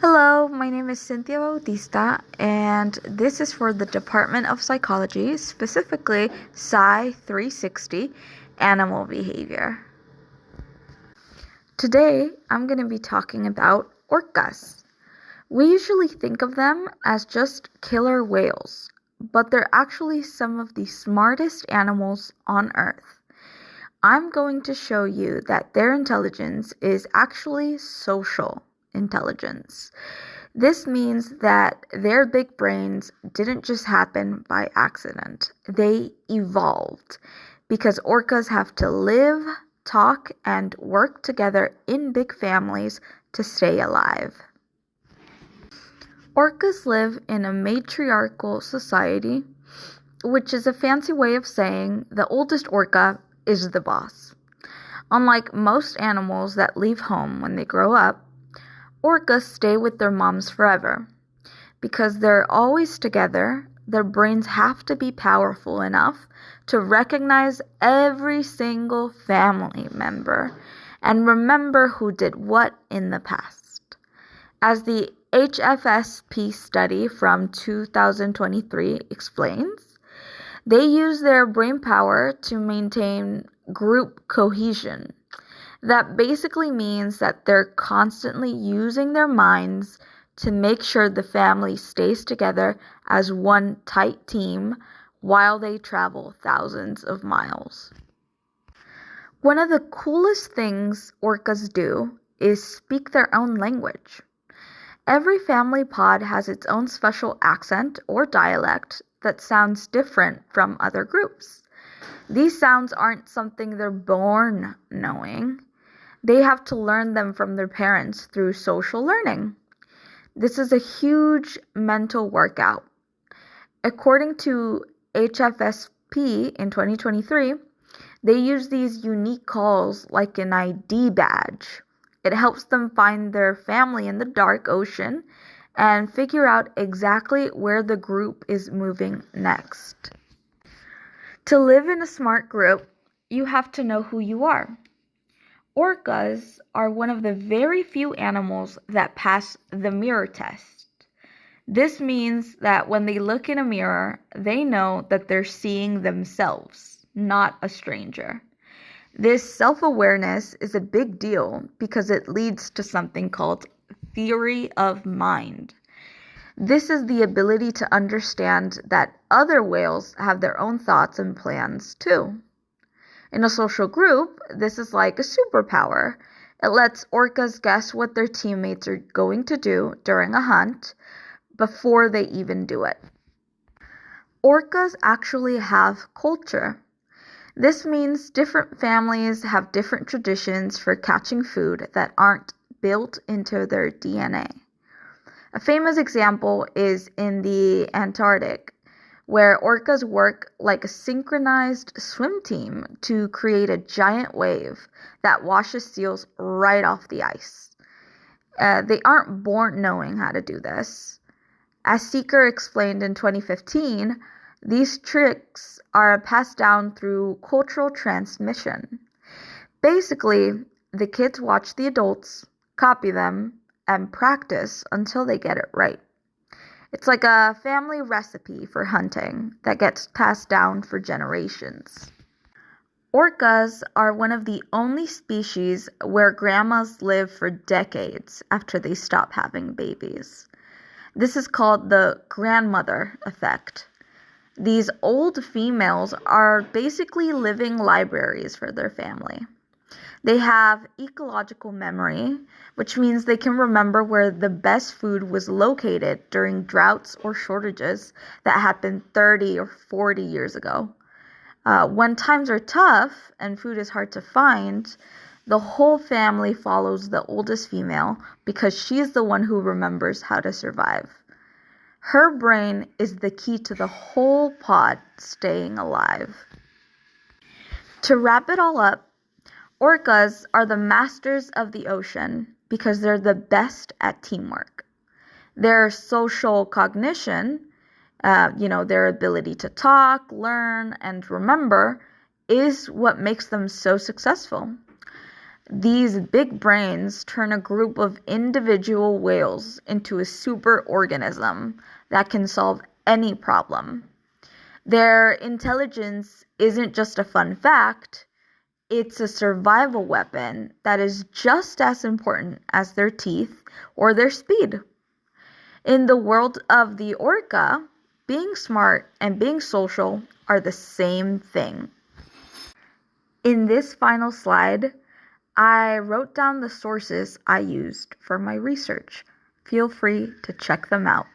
Hello, my name is Cynthia Bautista, and this is for the Department of Psychology, specifically Psy 360, Animal Behavior. Today, I'm going to be talking about orcas. We usually think of them as just killer whales, but they're actually some of the smartest animals on Earth. I'm going to show you that their intelligence is actually social intelligence. This means that their big brains didn't just happen by accident. They evolved because orcas have to live, talk, and work together in big families to stay alive. Orcas live in a matriarchal society, which is a fancy way of saying the oldest orca is the boss. Unlike most animals that leave home when they grow up, orcas stay with their moms forever. Because they're always together, their brains have to be powerful enough to recognize every single family member and remember who did what in the past. As the HFSP study from 2023 explains, they use their brain power to maintain group cohesion. That basically means that they're constantly using their minds to make sure the family stays together as one tight team while they travel thousands of miles. One of the coolest things orcas do is speak their own language. Every family pod has its own special accent or dialect that sounds different from other groups. These sounds aren't something they're born knowing. They have to learn them from their parents through social learning. This is a huge mental workout. According to HFSP in 2023, they use these unique calls like an ID badge. It helps them find their family in the dark ocean and figure out exactly where the group is moving next. To live in a smart group, you have to know who you are. Orcas are one of the very few animals that pass the mirror test. This means that when they look in a mirror, they know that they're seeing themselves, not a stranger. This self-awareness is a big deal because it leads to something called theory of mind. This is the ability to understand that other whales have their own thoughts and plans too. In a social group, this is like a superpower. It lets orcas guess what their teammates are going to do during a hunt before they even do it. Orcas actually have culture. This means different families have different traditions for catching food that aren't built into their DNA. A famous example is in the Antarctic, where orcas work like a synchronized swim team to create a giant wave that washes seals right off the ice. They aren't born knowing how to do this. As Seeker explained in 2015, these tricks are passed down through cultural transmission. Basically, the kids watch the adults, copy them, and practice until they get it right. It's like a family recipe for hunting that gets passed down for generations. Orcas are one of the only species where grandmas live for decades after they stop having babies. This is called the grandmother effect. These old females are basically living libraries for their family. They have ecological memory, which means they can remember where the best food was located during droughts or shortages that happened 30 or 40 years ago. When times are tough and food is hard to find, the whole family follows the oldest female because she's the one who remembers how to survive. Her brain is the key to the whole pod staying alive. To wrap it all up, orcas are the masters of the ocean because they're the best at teamwork. Their social cognition, their ability to talk, learn, and remember is what makes them so successful. These big brains turn a group of individual whales into a superorganism that can solve any problem. Their intelligence isn't just a fun fact, it's a survival weapon that is just as important as their teeth or their speed. In the world of the orca, being smart and being social are the same thing. In this final slide, I wrote down the sources I used for my research. Feel free to check them out.